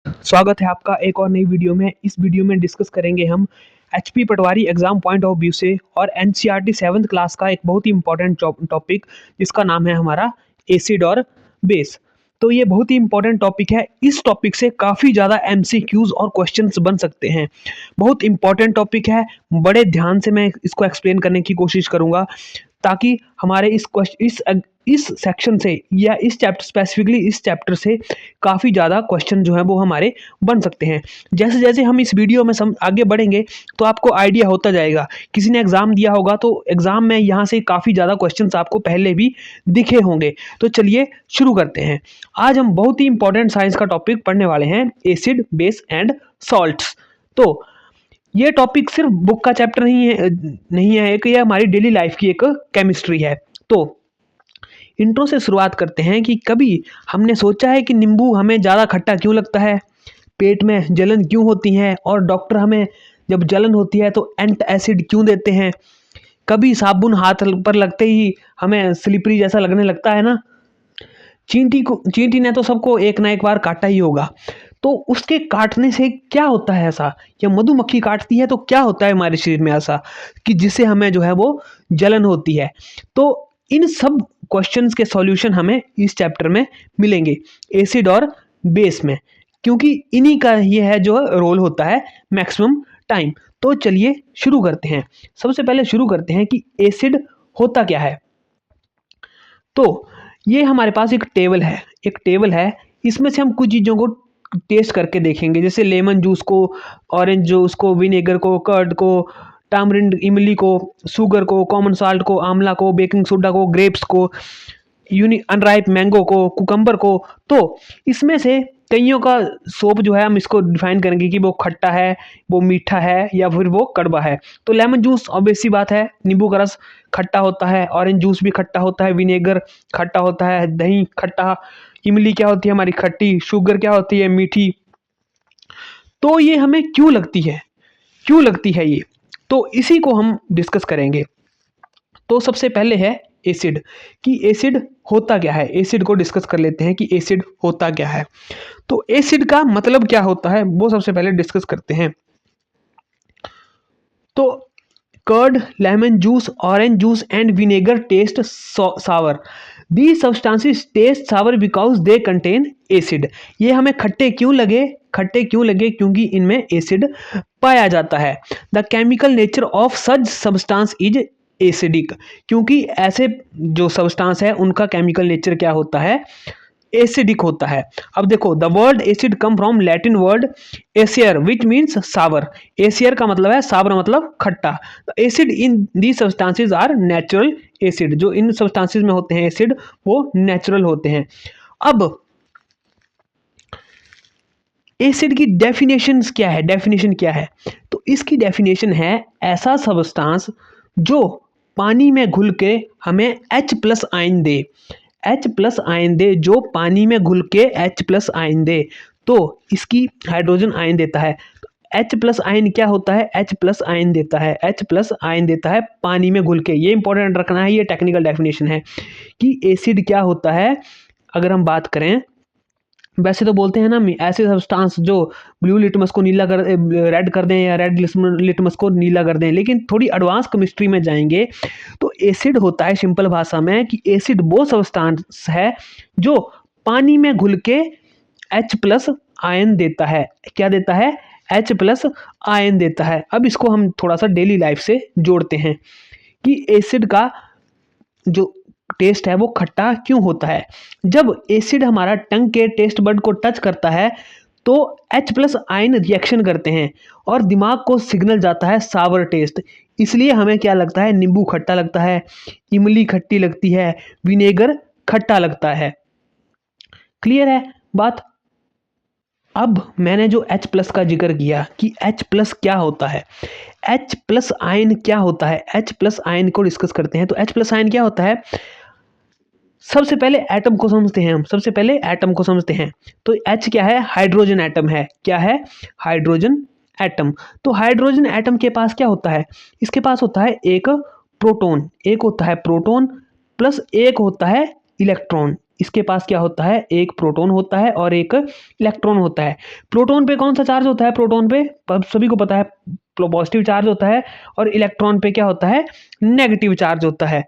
स्वागत है आपका एक और नई वीडियो में। इस वीडियो में डिस्कस करेंगे हम HP Patwari exam point of view से और एनसीईआरटी 7th क्लास का एक बहुत ही इंपॉर्टेंट टॉपिक जिसका नाम है हमारा एसिड और बेस। तो ये बहुत ही इंपॉर्टेंट टॉपिक है। इस टॉपिक से काफ़ी ज़्यादा एमसीक्यूज और क्वेश्चंस बन सकते हैं। बहुत इंपॉर्टेंट टॉपिक है। बड़े ध्यान से मैं इसको एक्सप्लेन करने की कोशिश करूँगा ताकि हमारे इस सेक्शन से या इस चैप्टर स्पेसिफिकली इस चैप्टर से काफ़ी ज़्यादा क्वेश्चन जो है वो हमारे बन सकते हैं। जैसे जैसे हम इस वीडियो में आगे बढ़ेंगे तो आपको आइडिया होता जाएगा। किसी ने एग्ज़ाम दिया होगा तो एग्ज़ाम में यहाँ से काफ़ी ज़्यादा क्वेश्चंस आपको पहले भी दिखे होंगे। तो चलिए शुरू करते हैं। आज हम बहुत ही इंपॉर्टेंट साइंस का टॉपिक पढ़ने वाले हैं, एसिड बेस एंड सॉल्ट्स। तो ये टॉपिक सिर्फ बुक का चैप्टर नहीं है एक, ये हमारी डेली लाइफ की एक केमिस्ट्री है। तो इंट्रो से शुरुआत करते हैं कि कभी हमने सोचा है कि नींबू हमें ज़्यादा खट्टा क्यों लगता है, पेट में जलन क्यों होती है और डॉक्टर हमें जब जलन होती है तो एंट एसिड क्यों देते हैं। कभी साबुन हाथ पर लगते ही हमें स्लिपरी जैसा लगने लगता है ना। चींटी ने तो सबको एक ना एक बार काटा ही होगा। तो उसके काटने से क्या होता है ऐसा, या मधुमक्खी काटती है तो क्या होता है हमारे शरीर में ऐसा कि जिससे हमें जो है वो जलन होती है। तो इन सब क्वेश्चंस के सॉल्यूशन हमें इस चैप्टर में मिलेंगे, एसिड और बेस में, क्योंकि इन्हीं का ये है जो रोल होता है मैक्सिमम टाइम। तो चलिए शुरू करते हैं। सबसे पहले शुरू करते हैं कि एसिड होता क्या है। तो ये हमारे पास एक टेबल है। इसमें से हम कुछ चीज़ों को टेस्ट करके देखेंगे, जैसे लेमन जूस को, ऑरेंज जूस को, विनेगर को, कर्ड को, टामरिंड इमली को, शुगर को, कॉमन साल्ट को, आंवला को, बेकिंग सोडा को, ग्रेप्स को, अनराइप मैंगो को, कुकम्बर को। तो इसमें से कईयों का सोप जो है हम इसको डिफाइन करेंगे कि वो खट्टा है, वो मीठा है या फिर वो कड़वा है। तो लेमन जूस ऑब्वियस सी बात है, नींबू का रस खट्टा होता है, ऑरेंज जूस भी खट्टा होता है, विनेगर खट्टा होता है, दही खट्टा, इमली क्या होती है हमारी खट्टी, शुगर क्या होती है मीठी। तो ये हमें क्यों लगती है ये, तो इसी को हम डिस्कस करेंगे। तो सबसे पहले है एसिड, कि एसिड होता क्या है। एसिड को डिस्कस कर लेते हैं कि एसिड होता क्या है। तो एसिड का मतलब क्या होता है वो सबसे पहले डिस्कस करते हैं। तो curd, lemon juice, orange juice and vinegar taste sour. These substances taste sour because they contain acid। ये हमें खट्टे क्यों लगे क्योंकि इनमें एसिड पाया जाता है। The chemical nature of such substance is acidic, क्योंकि ऐसे जो सब्सटेंस है उनका केमिकल नेचर क्या होता है, एसिडिक होता है। अब देखो, the word acid come from Latin word acere which means sour. Acere का मतलब है सावर, मतलब खट्टा। Acid in the substances are natural acid. जो इन सब्सटेंसेस में होते हैं एसिड वो नेचुरल होते हैं। अब एसिड की डेफिनेशन क्या है, तो इसकी डेफिनेशन है ऐसा सब्सटेंस जो पानी में घुल के हमें H+ आयन दे। जो पानी में घुल के H+ आयन दे, तो इसकी हाइड्रोजन आयन देता है। H+ आयन क्या होता है, H+ आयन देता है पानी में घुल के। ये इंपॉर्टेंट रखना है, ये टेक्निकल डेफिनेशन है कि एसिड क्या होता है। अगर हम बात करें, वैसे तो बोलते हैं ना ऐसे सब्सटेंस जो ब्लू लिटमस को रेड कर दें या रेड लिटमस को नीला कर दें, लेकिन थोड़ी एडवांस केमिस्ट्री में जाएंगे तो एसिड होता है, सिंपल भाषा में, कि एसिड वो सब्सटेंस है जो पानी में घुल के H+ आयन देता है। क्या देता है, H+ आयन देता है। अब इसको हम थोड़ा सा डेली लाइफ से जोड़ते हैं कि एसिड का जो टेस्ट है वो खट्टा क्यों होता है। जब एसिड हमारा टंग के टेस्ट बड को टच करता है तो H+ आयन रिएक्शन करते हैं और दिमाग को सिग्नल जाता है सावर टेस्ट। इसलिए हमें क्या लगता है, नींबू खट्टा लगता है, इमली खट्टी लगती है, विनेगर खट्टा लगता है। क्लियर है बात। अब मैंने जो H+ का जिक्र किया कि H+ क्या होता है, H+ आयन क्या होता है, H+ आयन को डिस्कस करते हैं। तो H+ आयन क्या होता है, सबसे पहले एटम को समझते हैं। तो H क्या है, हाइड्रोजन एटम है। क्या है, हाइड्रोजन एटम। तो हाइड्रोजन एटम के पास क्या होता है, इसके पास होता है एक प्रोटॉन प्लस एक होता है इलेक्ट्रॉन। इसके पास क्या होता है, एक प्रोटॉन होता है और एक इलेक्ट्रॉन होता है। प्रोटॉन पे कौन सा चार्ज होता है, प्रोटॉन पे सभी को पता है पॉजिटिव चार्ज होता है, और इलेक्ट्रॉन पे क्या होता है, नेगेटिव चार्ज होता है।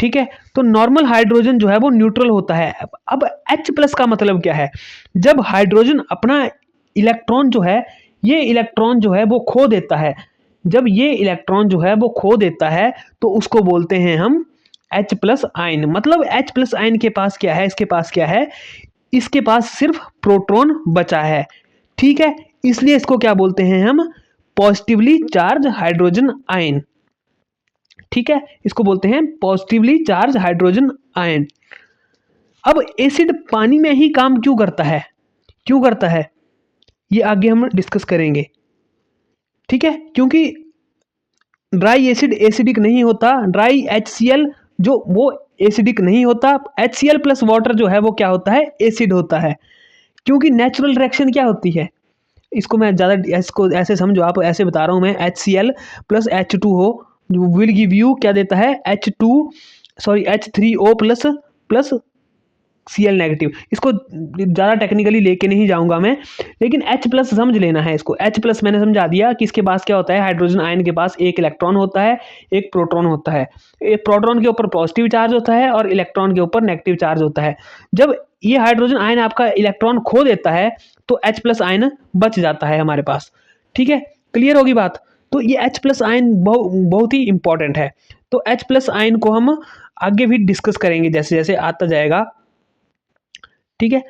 ठीक है, तो नॉर्मल हाइड्रोजन जो है वो न्यूट्रल होता है। अब H+ का मतलब क्या है, जब हाइड्रोजन अपना इलेक्ट्रॉन जो है, ये इलेक्ट्रॉन जो है वो खो देता है, जब ये इलेक्ट्रॉन जो है वो खो देता है तो उसको बोलते हैं हम H+ आयन। मतलब H+ आयन के पास क्या है, इसके पास क्या है, इसके पास सिर्फ प्रोटॉन बचा है। ठीक है, इसलिए इसको क्या बोलते हैं हम, पॉजिटिवली चार्ज हाइड्रोजन आयन। ठीक है, इसको बोलते हैं पॉजिटिवली चार्ज हाइड्रोजन आयन। अब एसिड पानी में ही काम क्यों करता है, क्यों करता है, ये आगे हम डिस्कस करेंगे। ठीक है, क्योंकि ड्राई एसिड एसिडिक नहीं होता, ड्राई HCl जो वो एसिडिक नहीं होता, HCl प्लस वाटर जो है वो क्या होता है, एसिड होता है। क्योंकि नेचुरल रिएक्शन क्या होती है, इसको मैं ज़्यादा, इसको ऐसे समझो, आप ऐसे बता रहा हूँ मैं, HCl plus H2O will give you क्या देता है, H3O प्लस Cl नेगेटिव। इसको ज़्यादा टेक्निकली लेके नहीं जाऊंगा मैं, लेकिन H+ समझ लेना है इसको। H+ मैंने समझा दिया कि इसके पास क्या होता है, हाइड्रोजन आयन के पास एक इलेक्ट्रॉन होता है, एक प्रोटॉन होता है। एक प्रोटॉन के ऊपर पॉजिटिव चार्ज होता है और इलेक्ट्रॉन के ऊपर नेगेटिव चार्ज होता है। जब ये हाइड्रोजन आयन आपका इलेक्ट्रॉन खो देता है तो H+ आयन बच जाता है हमारे पास। ठीक है, क्लियर होगी बात। तो ये H+ आयन बहुत ही इंपॉर्टेंट है। तो H+ आयन को हम आगे भी डिस्कस करेंगे जैसे जैसे आता जाएगा। ठीक है,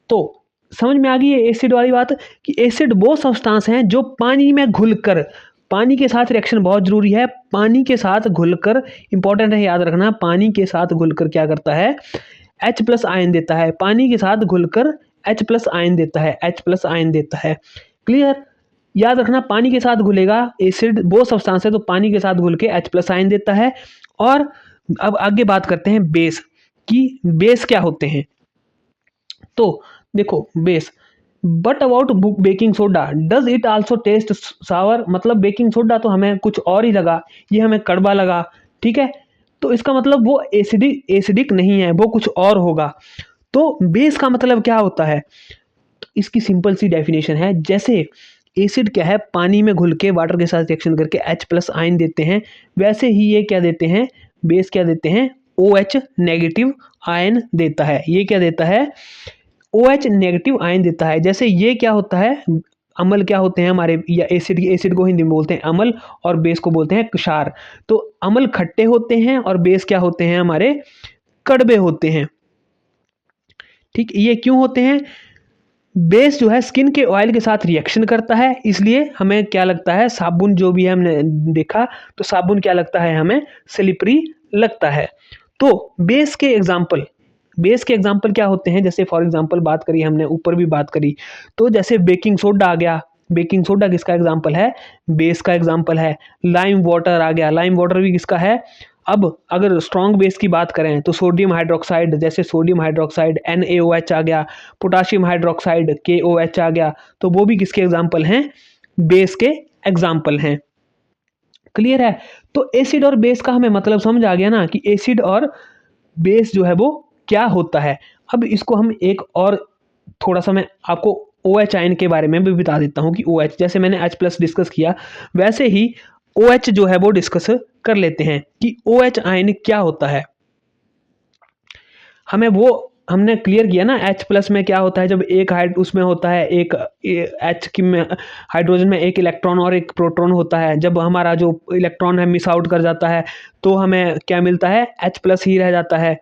तो समझ में आ गई है एसिड वाली बात, कि एसिड वो सब्सटेंस हैं जो पानी में घुलकर, पानी के साथ रिएक्शन बहुत जरूरी है, पानी के साथ घुलकर, इंपॉर्टेंट है याद रखना, पानी के साथ घुलकर क्या करता है, H+ आयन देता है। पानी के साथ घुलकर H+ आयन देता है, H+ आयन देता है। क्लियर, याद रखना, पानी के साथ घुलेगा एसिड, वो सब्सटेंस है तो पानी के साथ घुल के H+ आयन देता है। और अब आगे बात करते हैं बेस की, बेस क्या होते हैं। तो देखो base, but about baking soda, does it also taste sour, मतलब बेकिंग सोडा तो हमें कुछ और ही लगा, ये हमें कड़वा लगा। ठीक है, तो इसका मतलब वो एसिडिक नहीं है, वो कुछ और होगा। तो बेस का मतलब क्या होता है, तो इसकी सिंपल सी डेफिनेशन है, जैसे एसिड क्या है, पानी में घुल के वाटर के साथ रिएक्शन करके H+ आयन देते हैं, वैसे ही ये क्या देते हैं, बेस क्या देते हैं, OH नेगेटिव आयन देता है। ये क्या देता है, OH नेगेटिव आयन देता है। जैसे ये क्या होता है, अम्ल क्या होते हैं हमारे, या एसिड को हिंदी में बोलते हैं अम्ल, और बेस को बोलते हैं क्षार। तो अम्ल खट्टे होते हैं और बेस क्या होते हैं हमारे, कड़वे होते हैं। ठीक, ये क्यों होते हैं, बेस जो है स्किन के ऑयल के साथ रिएक्शन करता है, इसलिए हमें क्या लगता है, साबुन जो भी है हमने देखा, तो साबुन क्या लगता है हमें, स्लिपरी लगता है। तो बेस के एग्जाम्पल क्या होते हैं, जैसे फॉर एग्जाम्पल बात करी हमने, ऊपर भी बात करी, तो जैसे बेकिंग सोडा आ गया, बेकिंग सोडा किसका एग्जाम्पल है, बेस का एग्जाम्पल है। लाइम वाटर आ गया, लाइम वाटर भी किसका है। अब अगर स्ट्रॉन्ग बेस की बात करें तो सोडियम हाइड्रोक्साइड, जैसे सोडियम हाइड्रोक्साइड NaOH आ गया, पोटाशियम हाइड्रोक्साइड KOH आ गया, तो वो भी किसके एग्जाम्पल हैं, बेस के एग्जाम्पल हैं। क्लियर है, तो एसिड और बेस का हमें मतलब समझ आ गया ना, कि एसिड और बेस जो है वो क्या होता है। अब इसको हम एक और थोड़ा सा मैं आपको OH आयन के बारे में भी बता देता हूँ, कि OH, जैसे मैंने H+ डिस्कस किया, वैसे ही OH जो है वो डिस्कस कर लेते हैं कि OH आयन क्या होता है। हमें वो हमने क्लियर किया ना, H+ में क्या होता है, जब एक उसमें होता है एक H की में हाइड्रोजन में एक इलेक्ट्रॉन और एक प्रोटॉन होता है, जब हमारा जो इलेक्ट्रॉन है मिस आउट कर जाता है तो हमें क्या मिलता है, H+ ही रह जाता है।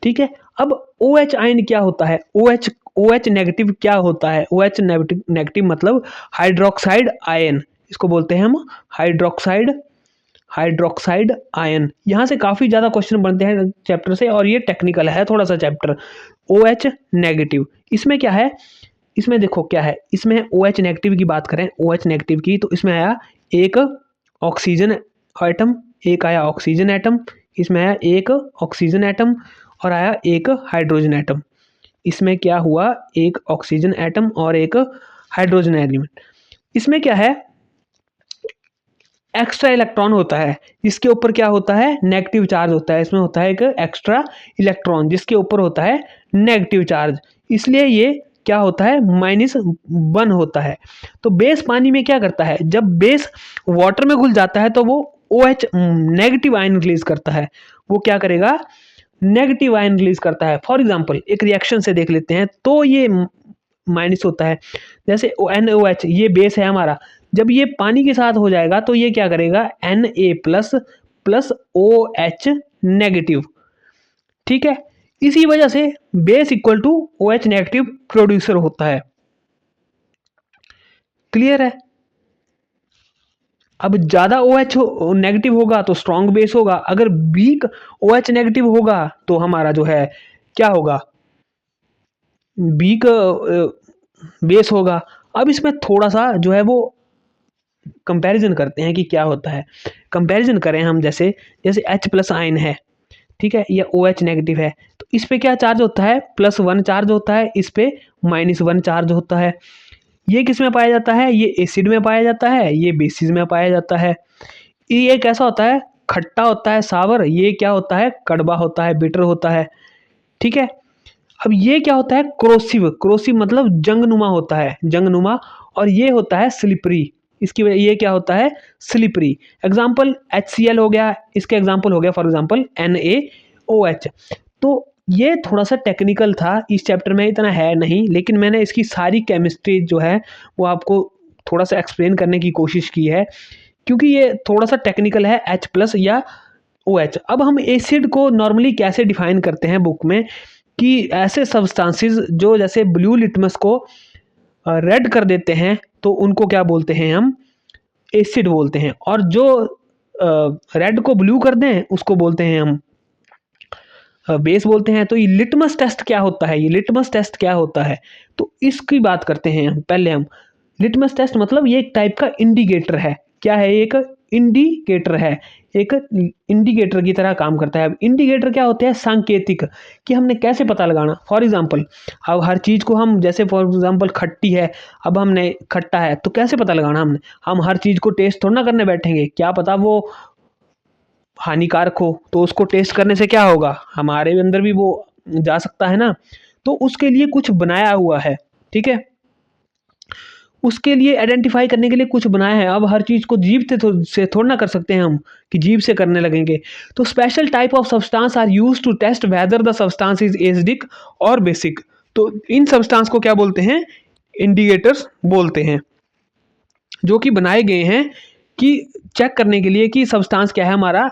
ठीक है, अब OH आयन क्या होता है, OH नेगेटिव क्या होता है, OH नेगेटिव मतलब हाइड्रोक्साइड आयन, इसको बोलते हैं हम हाइड्रोक्साइड आयन। यहाँ से काफ़ी ज़्यादा क्वेश्चन बनते हैं चैप्टर से, और ये टेक्निकल है थोड़ा सा चैप्टर। OH नेगेटिव, इसमें क्या है, इसमें देखो क्या है, इसमें OH नेगेटिव की बात करें, OH नेगेटिव की, तो इसमें आया एक ऑक्सीजन एटम, एक आया ऑक्सीजन एटम, इसमें आया एक ऑक्सीजन एटम और आया एक हाइड्रोजन एटम। इसमें क्या हुआ, एक ऑक्सीजन एटम और एक हाइड्रोजन एलिमेंट। इसमें क्या है, एक्स्ट्रा इलेक्ट्रॉन होता है, जिसके ऊपर क्या होता है, नेगेटिव चार्ज होता है। इसमें होता है एक एक्स्ट्रा इलेक्ट्रॉन जिसके ऊपर होता है नेगेटिव चार्ज, इसलिए ये क्या होता है, -1 होता है। तो बेस पानी में क्या करता है, जब बेस वाटर में घुल जाता है तो वो OH नेगेटिव आयन रिलीज करता है। वो क्या करेगा, नेगेटिव आयन रिलीज करता है। फॉर एग्जांपल एक रिएक्शन से देख लेते हैं, तो ये माइनस होता है। जैसे NaOH ये बेस है हमारा, जब ये पानी के साथ हो जाएगा तो ये क्या करेगा, Na प्लस OH नेगेटिव। ठीक है, इसी वजह से base equal to OH negative producer होता है। क्लियर है। अब ज्यादा OH नेगेटिव होगा तो स्ट्रॉन्ग बेस होगा, अगर वीक OH नेगेटिव होगा तो हमारा जो है क्या होगा, वीक बेस होगा। अब इसमें थोड़ा सा जो है वो कंपैरिजन करते हैं कि क्या होता है। कंपैरिजन करें हम, जैसे जैसे H+ आयन है, ठीक है, या OH नेगेटिव है, तो इस पे क्या चार्ज होता है, +1 चार्ज होता है, इस पे -1 चार्ज होता है। ये किस में पाया जाता है, ये एसिड में पाया जाता है, ये बेसिस में पाया जाता है। ये कैसा होता है, खट्टा होता है, सावर। ये क्या होता है, कड़वा होता है, बिटर होता है। ठीक है, अब ये क्या होता है, क्रोसिव। क्रोसिव मतलब जंगनुमा होता है, जंगनुमा। और ये होता है स्लिपरी, इसकी वजह ये क्या होता है, स्लिपरी। एग्जाम्पल HCl हो गया, इसके एग्जाम्पल हो गया फॉर एग्जाम्पल NaOH। तो ये थोड़ा सा टेक्निकल था, इस चैप्टर में इतना है नहीं, लेकिन मैंने इसकी सारी केमिस्ट्री जो है वो आपको थोड़ा सा एक्सप्लेन करने की कोशिश की है, क्योंकि ये थोड़ा सा टेक्निकल है, H+ या OH। अब हम एसिड को नॉर्मली कैसे डिफाइन करते हैं बुक में, कि ऐसे सब्सटेंसेस जो जैसे ब्लू लिटमस को रेड कर देते हैं, तो उनको क्या बोलते हैं, हम एसिड बोलते हैं। और जो रेड को ब्लू कर दें उसको बोलते हैं हम बेस बोलते हैं। तो ये लिटमस टेस्ट क्या होता है, ये लिटमस टेस्ट क्या होता है, तो इसकी बात करते हैं हम। पहले हम लिटमस टेस्ट मतलब ये एक टाइप का इंडिकेटर है। क्या है, एक इंडिकेटर है, एक इंडिकेटर की तरह काम करता है। अब इंडिकेटर क्या होते हैं, सांकेतिक, कि हमने कैसे पता लगाना। फॉर एग्जांपल अब हर चीज़ को हम, जैसे फॉर एग्जांपल खट्टी है, अब हमने खट्टा है तो कैसे पता लगाना हमने, हम हर चीज़ को टेस्ट थोड़ा ना करने बैठेंगे, क्या पता वो हानिकारक हो, तो उसको टेस्ट करने से क्या होगा, हमारे अंदर भी वो जा सकता है ना। तो उसके लिए कुछ बनाया हुआ है, ठीक है, उसके लिए आइडेंटिफाई करने के लिए कुछ बनाया है। अब हर चीज़ को जीभ से थोड़ा ना कर सकते हैं हम, कि जीभ से करने लगेंगे। तो special type of substance are used to test whether the substance is acidic और बेसिक। तो इन सब्सटेंस को क्या बोलते हैं, इंडिकेटर्स बोलते हैं, जो कि बनाए गए हैं कि चेक करने के लिए कि सब्सटेंस क्या है हमारा,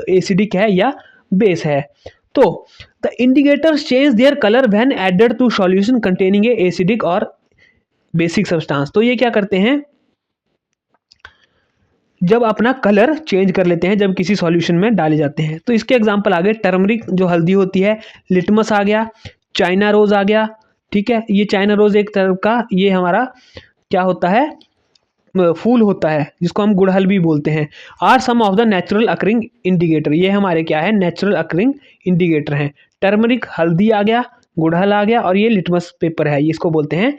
एसिडिक है या बेस है। तो the indicators change their colour when added to solution containing a acidic और बेसिक सब्सटेंस। तो ये क्या करते हैं, जब अपना कलर चेंज कर लेते हैं, जब किसी सॉल्यूशन में डाले जाते हैं। तो इसके एग्जांपल आ गए टर्मरिक जो हल्दी होती है, लिटमस आ गया, चाइना रोज आ गया। ठीक है, ये चाइना रोज एक तरह का ये हमारा क्या होता है, फूल होता है, जिसको हम गुड़हल भी बोलते हैं। Are some of the natural occurring indicator, ये हमारे क्या है, नेचुरल अकरिंग इंडिकेटर हैं। टर्मरिक हल्दी आ गया, गुड़हल आ गया, और ये लिटमस पेपर है, ये इसको बोलते हैं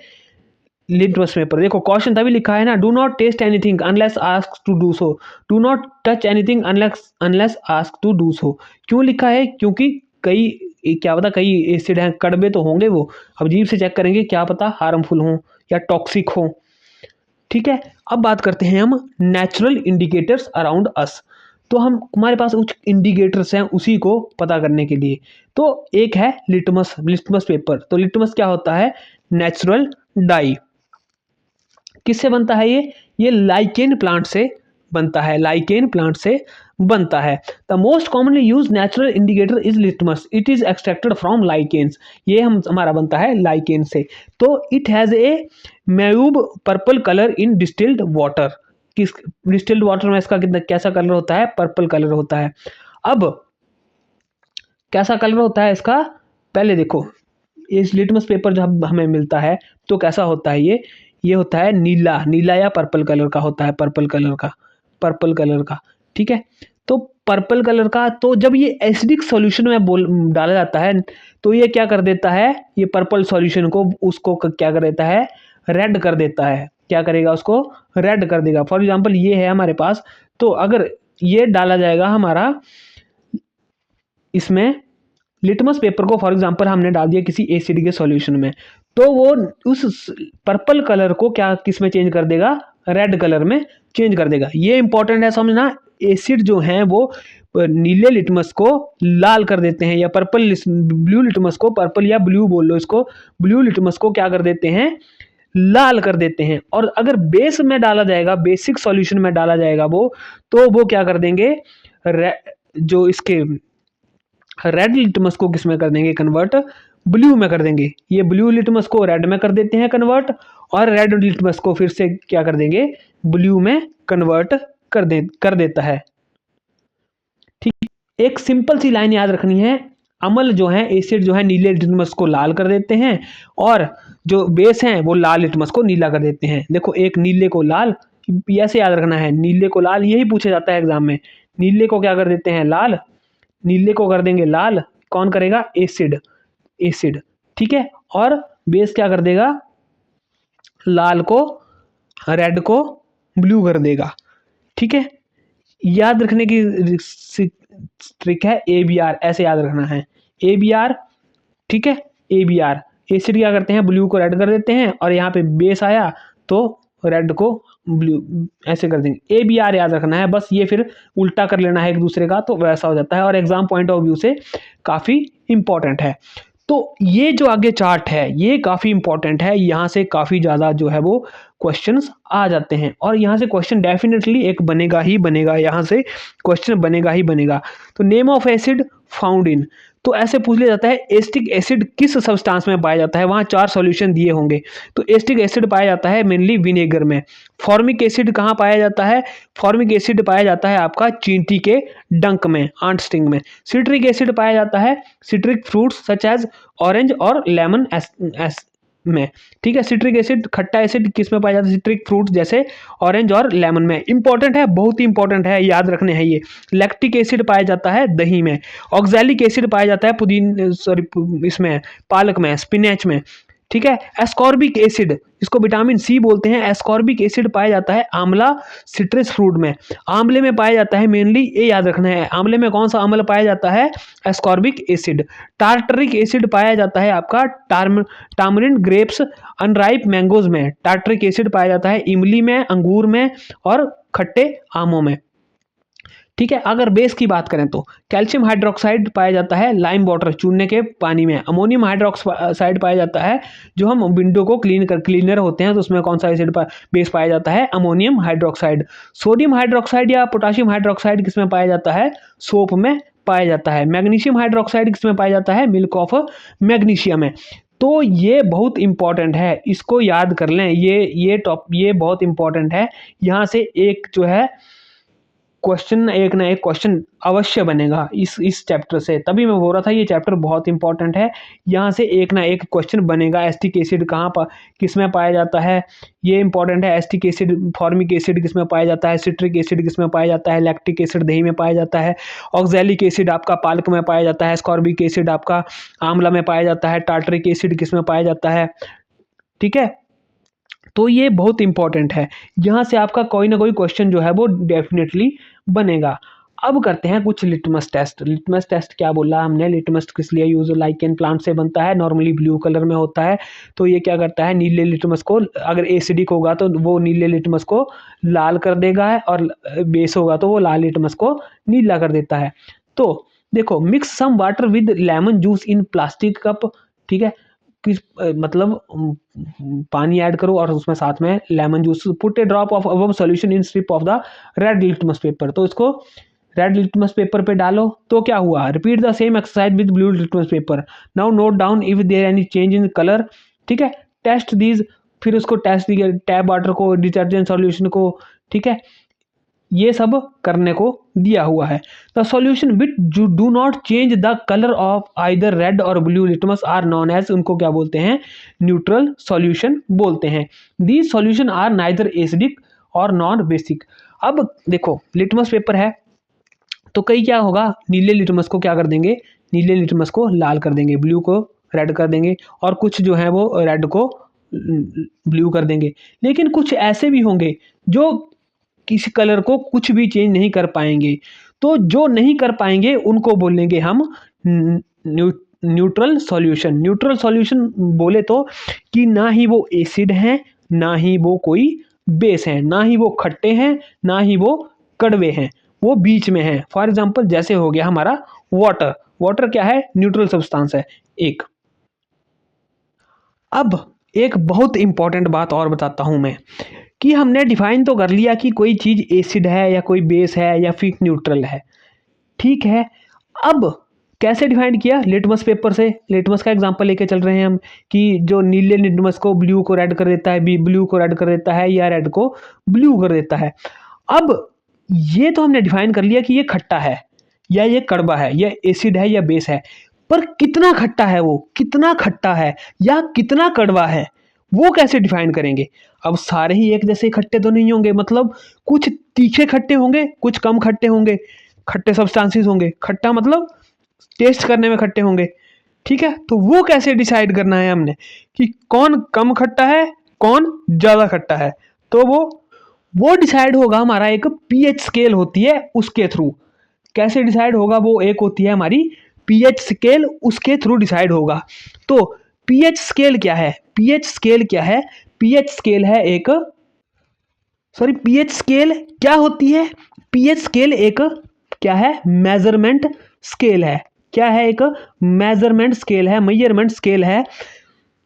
लिटमस पेपर। देखो क्वेश्चन तभी लिखा है ना, do not taste anything unless ask to do so, do not touch anything unless ask to do so. क्यों लिखा है, क्योंकि कई क्या पता कई एसिड हैं, कड़वे तो होंगे वो, अब जीभ से चेक करेंगे, क्या पता हार्मफुल हो या टॉक्सिक हो। ठीक है, अब बात करते हैं हम नेचुरल इंडिकेटर्स अराउंड अस। तो हम हमारे पास कुछ इंडिकेटर्स हैं उसी को पता करने के लिए। तो एक है लिटमस, लिटमस पेपर। तो लिटमस क्या होता है, नेचुरल डाई। किससे बनता है ये लाइकेन प्लांट से बनता है, लाइकेन प्लांट से बनता है। The most commonly use natural indicator is litmus, it is extracted from lichens. ये हमारा बनता है लाइकेन से। तो it has a mauve purple colour in distilled water. किस डिस्टिल्ड वाटर में इसका कितना कैसा कलर होता है, पर्पल कलर होता है। अब कैसा कलर होता है इसका, पहले देखो इस लिटमस पेपर जब हमें मिलता है तो कैसा होता है ये होता है नीला, नीला या पर्पल कलर का होता है, पर्पल कलर का, पर्पल कलर का। ठीक है, तो पर्पल कलर का, तो जब ये एसिडिक सॉल्यूशन में डाला जाता है तो ये क्या कर देता है, ये पर्पल सॉल्यूशन को उसको क्या कर देता है, रेड कर देता है। क्या करेगा, उसको रेड कर देगा। फॉर एग्जांपल ये है हमारे पास, तो अगर ये डाला जाएगा हमारा इसमें लिटमस पेपर को फॉर एग्जांपल हमने डाल दिया किसी एसिड के सॉल्यूशन में, तो वो उस पर्पल कलर को क्या किस में चेंज कर देगा, रेड कलर में चेंज कर देगा। ये इंपॉर्टेंट है समझना। एसिड जो हैं वो नीले लिटमस को लाल कर देते हैं, या पर्पल ब्लू लिटमस को, पर्पल या ब्लू बोल लो इसको, ब्लू लिटमस को क्या कर देते हैं, लाल कर देते हैं। और अगर बेस में डाला जाएगा, बेसिक सॉल्यूशन में डाला जाएगा वो, तो वो क्या कर देंगे, जो इसके रेड लिटमस को किस में कर देंगे कन्वर्ट, ब्लू में कर देंगे। ये ब्लू लिटमस को रेड में कर देते हैं कन्वर्ट, और रेड लिटमस को फिर से क्या कर देंगे, ब्लू में कन्वर्ट कर देता है। ठीक, एक सिंपल सी लाइन याद रखनी है, अम्ल जो है, एसिड जो है, नीले लिटमस को लाल कर देते हैं, और जो बेस हैं वो लाल लिटमस को नीला कर देते हैं। देखो, एक नीले को लाल, ऐसे याद रखना है, नीले को लाल, यही पूछा जाता है एग्जाम में। नीले को क्या कर देते हैं, लाल, नीले को कर देंगे लाल, कौन करेगा, एसिड, एसिड, ठीक है। और बेस क्या कर देगा, लाल को, रेड को ब्लू कर देगा। ठीक है, याद रखने की ट्रिक है ABR, ऐसे याद रखना है, ABR, ठीक है। ABR, एसिड क्या करते हैं, ब्लू को रेड कर देते हैं, और यहाँ पे बेस आया तो रेड को ब्लू, ऐसे कर देंगे। ABR याद रखना है बस, ये फिर उल्टा कर लेना है एक दूसरे का, तो वैसा हो जाता है, और एग्जाम पॉइंट ऑफ व्यू से काफ़ी इंपॉर्टेंट है। तो ये जो आगे चार्ट है ये काफ़ी इंपॉर्टेंट है, यहाँ से काफ़ी ज़्यादा जो है वो क्वेश्चंस आ जाते हैं, और यहाँ से क्वेश्चन डेफिनेटली एक बनेगा ही बनेगा, यहाँ से क्वेश्चन बनेगा ही बनेगा। तो name of acid found in, तो ऐसे पूछ लिया जाता है एसिटिक एसिड किस सब्सटेंस में पाया जाता है, वहाँ 4 सॉल्यूशन दिए होंगे। तो एसिटिक एसिड पाया जाता है मेनली विनेगर में। फॉर्मिक एसिड कहाँ पाया जाता है, फॉर्मिक एसिड पाया जाता है आपका चींटी के डंक में, आंट स्टिंग में। सिट्रिक एसिड पाया जाता है citric fruits such as orange और लेमन में। ठीक है, सिट्रिक एसिड, खट्टा एसिड किस में पाया जाता है, सिट्रिक फ्रूट जैसे ऑरेंज और लेमन में। इंपॉर्टेंट है, बहुत ही इंपॉर्टेंट है, याद रखने हैं ये। लैक्टिक एसिड पाया जाता है दही में। ऑक्सैलिक एसिड पाया जाता है इसमें पालक में, स्पिनच में। ठीक है, एस्कॉर्बिक एसिड, इसको विटामिन सी बोलते हैं, एस्कॉर्बिक एसिड पाया जाता है आंवला सिट्रस फ्रूट में। आंवले में पाया जाता है मेनली, ये याद रखना है, आंवले में कौन सा अम्ल पाया जाता है, एस्कॉर्बिक एसिड। टार्टरिक एसिड पाया जाता है आपका टामरिन ग्रेप्स अनराइप मैंगोज में। टार्टरिक एसिड पाया जाता है इमली में, अंगूर में, और खट्टे आमों में। ठीक है, अगर बेस की बात करें तो कैल्शियम हाइड्रोक्साइड पाया जाता है लाइम वाटर, चूने के पानी में। अमोनियम हाइड्रोक्साइड पाया जाता है, जो हम विंडो को क्लीनर होते हैं तो उसमें कौन सा एसिड बेस पाया जाता है, अमोनियम हाइड्रोक्साइड। सोडियम हाइड्रोक्साइड या पोटाशियम हाइड्रोक्साइड किसमें पाया जाता है, सोप में पाया जाता है। मैग्नीशियम हाइड्रोक्साइड किसमें पाया जाता है, मिल्क ऑफ मैग्नीशियम में। तो ये बहुत इंपॉर्टेंट है, इसको याद कर लें, ये बहुत इंपॉर्टेंट है। यहाँ से एक जो है क्वेश्चन, एक ना एक क्वेश्चन अवश्य बनेगा इस चैप्टर से, तभी मैं बोल रहा था ये चैप्टर बहुत इंपॉर्टेंट है। यहाँ से एक ना एक क्वेश्चन बनेगा। एसिटिक एसिड कहाँ पर किस में पाया जाता है, ये इंपॉर्टेंट है। एसिटिक एसिड, फॉर्मिक एसिड किस में पाया जाता है, सिट्रिक एसिड किस में पाया जाता है, लैक्टिक एसिड दही में पाया जाता है, ऑक्सैलिक एसिड आपका पालक में पाया जाता है, एस्कॉर्बिक एसिड आपका आंवला में पाया जाता है, टार्टरिक एसिड किस में पाया जाता है। ठीक है, तो ये बहुत इंपॉर्टेंट है, यहाँ से आपका कोई ना कोई क्वेश्चन जो है वो डेफिनेटली बनेगा। अब करते हैं कुछ लिटमस टेस्ट। लिटमस टेस्ट क्या बोला हमने, लिटमस किस लिए यूज, लाइकेन प्लांट से बनता है, नॉर्मली ब्लू कलर में होता है। तो ये क्या करता है, नीले लिटमस को, अगर एसिडिक होगा तो वो नीले लिटमस को लाल कर देगा है, और बेस होगा तो वो लाल लिटमस को नीला कर देता है। तो देखो, mix some water with lemon juice in plastic cup. ठीक है, किस मतलब पानी ऐड करो और उसमें साथ में lemon juice. Put A drop of above solution in strip of the red litmus paper, तो इसको रेड लिटमस पेपर पे डालो। तो क्या हुआ, repeat the same exercise with blue litmus paper, now note down if there any change in colour. ठीक है, test these, फिर उसको टेस्ट दिया, टैप वाटर को, डिटर्जेंट सॉल्यूशन को। ठीक है, ये सब करने को दिया हुआ है। The solution which do not change the colour of either red और blue litmus are known as, उनको क्या बोलते हैं, न्यूट्रल सॉल्यूशन बोलते हैं। These solution are neither acidic और नॉन बेसिक। अब देखो, लिटमस पेपर है तो कई क्या होगा, नीले लिटमस को क्या कर देंगे, नीले लिटमस को लाल कर देंगे, ब्लू को रेड कर देंगे, और कुछ जो है वो रेड को ब्लू कर देंगे। लेकिन कुछ ऐसे भी होंगे जो किसी कलर को कुछ भी चेंज नहीं कर पाएंगे। तो जो नहीं कर पाएंगे उनको बोलेंगे हम न्यूट्रल सॉल्यूशन। न्यूट्रल सॉल्यूशन बोले तो कि ना ही वो एसिड है, ना ही वो कोई बेस है, ना ही वो खट्टे हैं, ना ही वो कड़वे हैं, वो बीच में है। फॉर एग्जांपल जैसे हो गया हमारा वाटर। वाटर क्या है? न्यूट्रल सब्सटेंस है एक। अब एक बहुत इंपॉर्टेंट बात और बताता हूं मैं, कि हमने डिफाइन तो कर लिया कि कोई चीज़ एसिड है या कोई बेस है या फिर न्यूट्रल है, ठीक है। अब कैसे डिफाइन किया? लिटमस पेपर से। लिटमस का एग्जांपल लेके चल रहे हैं हम, कि जो नीले लिटमस को ब्लू को रेड कर देता है, ब्लू को रेड कर देता है, या रेड को ब्लू कर देता है। अब ये तो हमने डिफाइन कर लिया कि ये खट्टा है या ये कड़वा है, या एसिड है या बेस है, पर कितना खट्टा है वो, कितना खट्टा है या कितना कड़वा है, वो कैसे डिफाइन करेंगे? अब सारे ही एक जैसे खट्टे तो नहीं होंगे, मतलब कुछ तीखे खट्टे होंगे, कुछ कम खट्टे होंगे, खट्टे सब्सटेंसेस होंगे। खट्टा मतलब टेस्ट करने में खट्टे होंगे, ठीक है। तो वो कैसे डिसाइड करना है हमने कि कौन कम खट्टा है, कौन ज़्यादा खट्टा है? तो वो डिसाइड होगा हमारा, एक पीएच स्केल होती है उसके थ्रू। कैसे डिसाइड होगा? वो एक होती है हमारी पीएच स्केल, उसके थ्रू डिसाइड होगा। तो पीएच स्केल क्या है? पीएच स्केल क्या है? पीएच स्केल है एक, सॉरी, पीएच स्केल क्या होती है? पीएच स्केल एक क्या है? मेजरमेंट स्केल है। क्या है? एक मेजरमेंट स्केल है, मेजरमेंट स्केल है,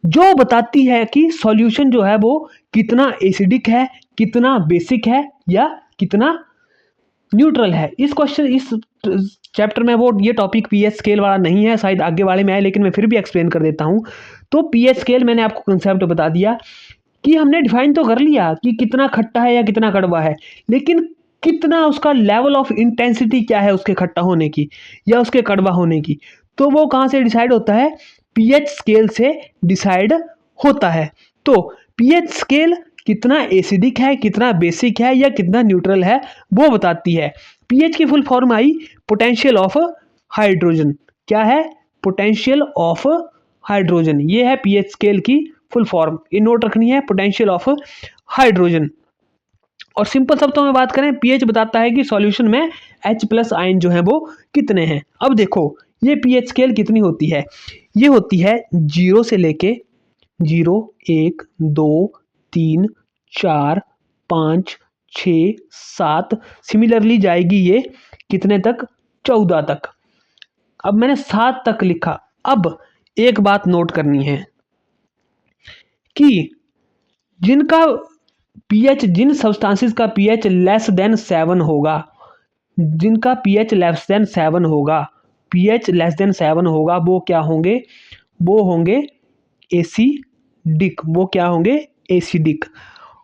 जो बताती है कि सॉल्यूशन जो है वो कितना एसिडिक है, कितना बेसिक है, या कितना न्यूट्रल है। इस चैप्टर में वो ये टॉपिक पीएच स्केल वाला नहीं है, शायद आगे वाले में है, लेकिन मैं फिर भी एक्सप्लेन कर देता हूँ। तो पीएच स्केल मैंने आपको कंसेप्ट बता दिया कि हमने डिफाइन तो कर लिया कि कितना खट्टा है या कितना कड़वा है, लेकिन कितना उसका लेवल ऑफ इंटेंसिटी क्या है उसके खट्टा होने की या उसके कड़वा होने की, तो वो कहाँ से डिसाइड होता है? पीएच स्केल से डिसाइड होता है। तो पीएच स्केल कितना एसिडिक है, कितना बेसिक है, या कितना न्यूट्रल है, वो बताती है। पीएच की full form I potential of hydrogen. क्या है? Potential of hydrogen. ये है पीएच स्केल की फुल फॉर्म, ये नोट रखनी है, पोटेंशियल ऑफ हाइड्रोजन। और सिंपल शब्दों में बात करें, पीएच बताता है कि सॉल्यूशन में H प्लस आयन जो है वो कितने हैं। अब देखो ये पीएच स्केल कितनी होती है? ये होती है 0 से लेके 0, 1, 2, 3, 4, 5, 6, 7, सिमिलरली जाएगी ये कितने तक? 14 तक। अब मैंने 7 तक लिखा। अब एक बात नोट करनी है कि जिनका पीएच, जिन सब्सटेंसेस का पीएच लेस देन 7 होगा, जिनका पीएच लेस देन 7 होगा, पीएच लेस देन 7 होगा, वो क्या होंगे? वो होंगे एसिडिक। वो क्या होंगे? एसिडिक।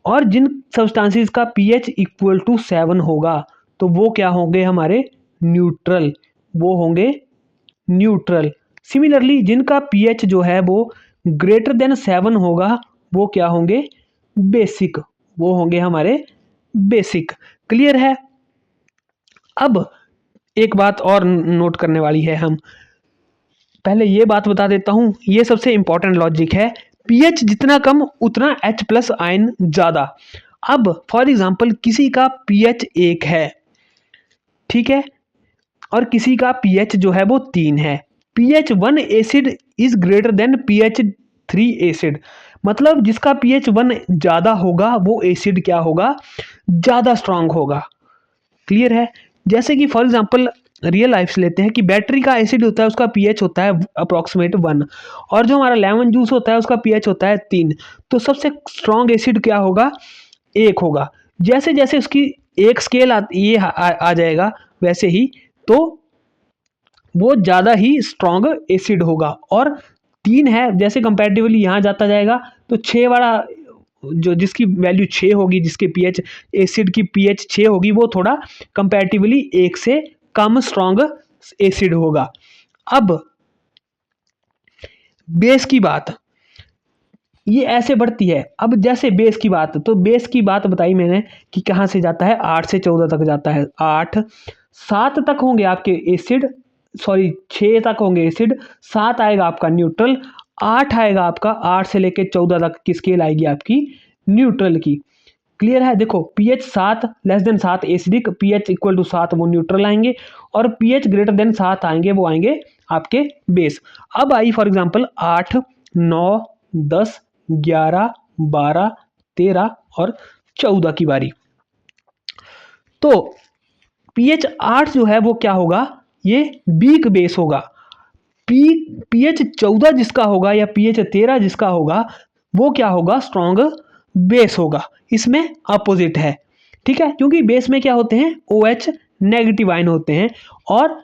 और जिन सब्सटेंसेस का पीएच इक्वल टू 7 होगा, तो वो क्या होंगे? हमारे न्यूट्रल। वो होंगे न्यूट्रल। सिमिलरली जिनका पीएच जो है वो ग्रेटर देन 7 होगा, वो क्या होंगे? बेसिक। वो होंगे हमारे बेसिक। क्लियर है? अब एक बात और नोट करने वाली है, हम पहले ये बात बता देता हूं, ये सबसे इंपॉर्टेंट लॉजिक है। पीएच जितना कम उतना H प्लस आयन ज़्यादा। अब फॉर एग्जांपल किसी का पीएच 1 है, ठीक है, और किसी का पीएच जो है वो 3 है। PH 1 acid is greater than pH 3 acid. मतलब जिसका पीएच 1 ज़्यादा होगा वो एसिड क्या होगा? ज़्यादा स्ट्रांग होगा। क्लियर है? जैसे कि फॉर एग्जांपल रियल लाइफ से लेते हैं कि बैटरी का एसिड होता है, उसका पीएच होता है अप्रॉक्सीमेट 1, और जो हमारा लेमन जूस होता है उसका पीएच होता है 3। तो सबसे स्ट्रांग एसिड क्या होगा? 1 होगा। जैसे जैसे उसकी एक स्केल ये आ जाएगा, वैसे ही तो वो ज़्यादा ही स्ट्रांग एसिड होगा। और 3 है, जैसे कंपैरेटिवली यहाँ जाता जाएगा, तो 6 वाला जो जिसकी वैल्यू 6 होगी, जिसके पीएच, एसिड की पीएच 6 होगी, वो थोड़ा कंपैरेटिवली 1 से कम स्ट्रांग एसिड होगा। अब बेस की बात, ये ऐसे बढ़ती है। अब जैसे बेस की बात, तो बेस की बात बताई मैंने कि कहाँ से जाता है? 8 से 14 तक जाता है। 8, 7 तक होंगे आपके एसिड, सॉरी 6 तक होंगे एसिड, 7 आएगा आपका न्यूट्रल, 8 आएगा आपका, 8 से लेके 14 तक की स्केल आएगी आपकी न्यूट्रल की। क्लियर है? देखो pH 7 less than 7 acidic, pH equal to 7 वो न्यूट्रल आएंगे, और पीएच ग्रेटर देन 7 आएंगे, वो आएंगे आपके बेस। अब आई फॉर एग्जांपल 8, 9, 10, 11, 12, 13 और 14 की बारी। तो pH 8 जो है वो क्या होगा, ये वीक बेस होगा। pH 14 जिसका होगा या pH 13 जिसका होगा वो क्या होगा, स्ट्रॉन्ग बेस होगा। इसमें अपोजिट है, ठीक है, क्योंकि बेस में क्या होते हैं, OH नेगेटिव आयन होते हैं और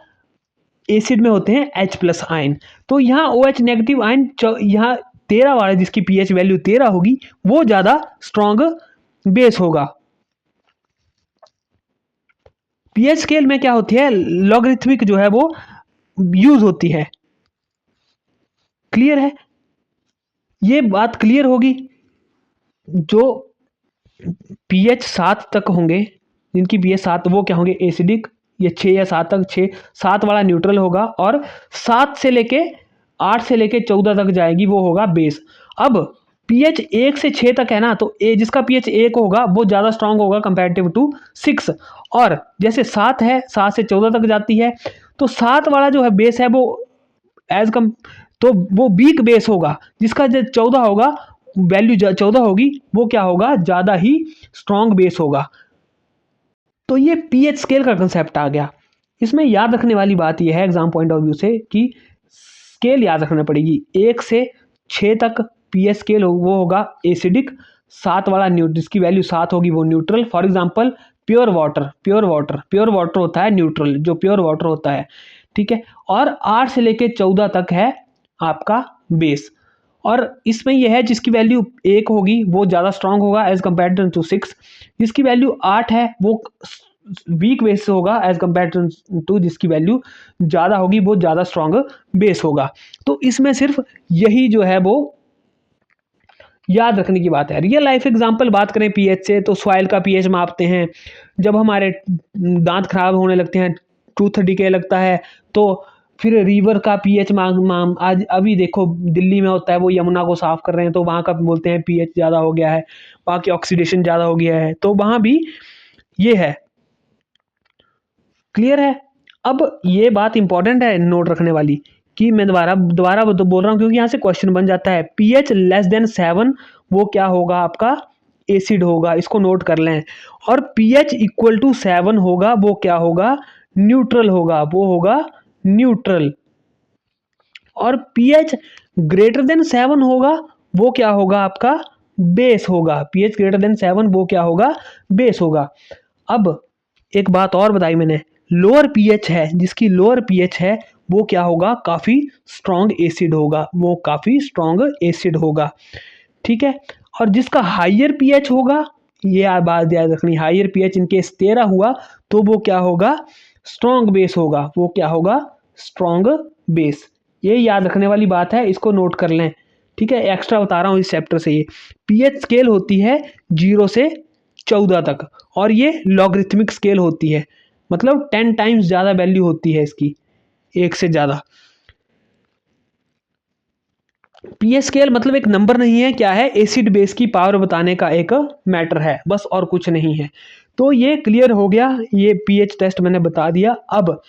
एसिड में होते हैं H+ आयन। तो यहाँ OH नेगेटिव आयन यहाँ 13 वाला जिसकी pH वैल्यू 13 होगी वो ज्यादा स्ट्रॉन्ग बेस होगा। pH स्केल में क्या होती है, लॉगरिथमिक जो है वो यूज होती है। क्लियर है, ये बात क्लियर होगी। जो pH 7 तक होंगे, जिनकी pH 7 वो क्या होंगे, एसिडिक। ये 6 या 7 तक, 7 वाला न्यूट्रल होगा और 7 से लेके 8 से लेके 14 तक जाएगी वो होगा बेस। अब pH 1 से 6 तक है ना, तो जिसका pH 1 होगा वो ज़्यादा स्ट्रांग होगा कंपेरेटिव टू 6। और जैसे 7 है, 7 से 14 तक जाती है, तो 7 वाला जो है बेस है वो एज कम, तो वो वीक बेस होगा। जिसका जो 14 होगा, वैल्यू 14 होगी, वो क्या होगा, ज़्यादा ही स्ट्रॉन्ग बेस होगा। तो ये pH स्केल का कंसेप्ट आ गया। इसमें याद रखने वाली बात यह है एग्जाम पॉइंट ऑफ व्यू से कि स्केल याद रखना पड़ेगी। 1 से 6 तक pH स्केल वो होगा एसिडिक, 7 वाला जिसकी वैल्यू 7 होगी वो neutral. For example pure water होता है न्यूट्रल, जो प्योर वाटर होता है, ठीक है। और 8 से लेके 14 तक है आपका बेस। और इसमें यह है जिसकी वैल्यू 1 होगी वो ज़्यादा स्ट्रांग होगा एज कम्पेयर टू 6। जिसकी वैल्यू 8 है वो वीक बेस होगा एज कम्पेयर टू जिसकी वैल्यू ज़्यादा होगी वो ज़्यादा स्ट्रांग बेस होगा। तो इसमें सिर्फ यही जो है वो याद रखने की बात है। रियल लाइफ एग्जांपल बात करें pH से, तो सॉइल का pH मापते हैं। जब हमारे दांत खराब होने लगते हैं, टूथ डिके लगता है, तो फिर रिवर का pH आज अभी देखो दिल्ली में होता है, वो यमुना को साफ कर रहे हैं तो वहाँ का बोलते हैं pH ज़्यादा हो गया है, वहाँ की ऑक्सीडेशन ज़्यादा हो गया है, तो वहाँ भी ये है। क्लियर है। अब ये बात इंपॉर्टेंट है नोट रखने वाली, कि मैं दोबारा बोल रहा हूँ क्योंकि यहाँ से क्वेश्चन बन जाता है। pH लेस देन 7 वो क्या होगा, आपका एसिड होगा, इसको नोट कर लें। और pH इक्वल टू 7 होगा वो क्या होगा, न्यूट्रल होगा, वो होगा न्यूट्रल। और pH ग्रेटर देन 7 होगा वो क्या होगा, आपका बेस होगा। pH ग्रेटर देन 7 वो क्या होगा, बेस होगा। अब एक बात और बताई मैंने, लोअर pH है, जिसकी लोअर pH है वो क्या होगा, काफ़ी स्ट्रॉन्ग एसिड होगा, वो काफ़ी स्ट्रॉन्ग एसिड होगा, ठीक है। और जिसका हाइयर pH होगा, ये बात याद रखनी, हाइयर pH इनकेस 13 हुआ तो वो क्या होगा, स्ट्रॉन्ग बेस होगा, वो क्या होगा, स्ट्रॉन्ग बेस। ये याद रखने वाली बात है, इसको नोट कर लें, ठीक है। एक्स्ट्रा बता रहा हूँ इस चैप्टर से। ये pH स्केल होती है 0 से 14 तक, और ये लॉगरिथमिक स्केल होती है, मतलब 10 टाइम्स ज़्यादा वैल्यू होती है इसकी, 1 से ज़्यादा। pH स्केल मतलब एक नंबर नहीं है, क्या है, एसिड बेस की पावर बताने का एक मैटर है, बस और कुछ नहीं है। तो ये क्लियर हो गया, ये pH टेस्ट मैंने बता दिया। अब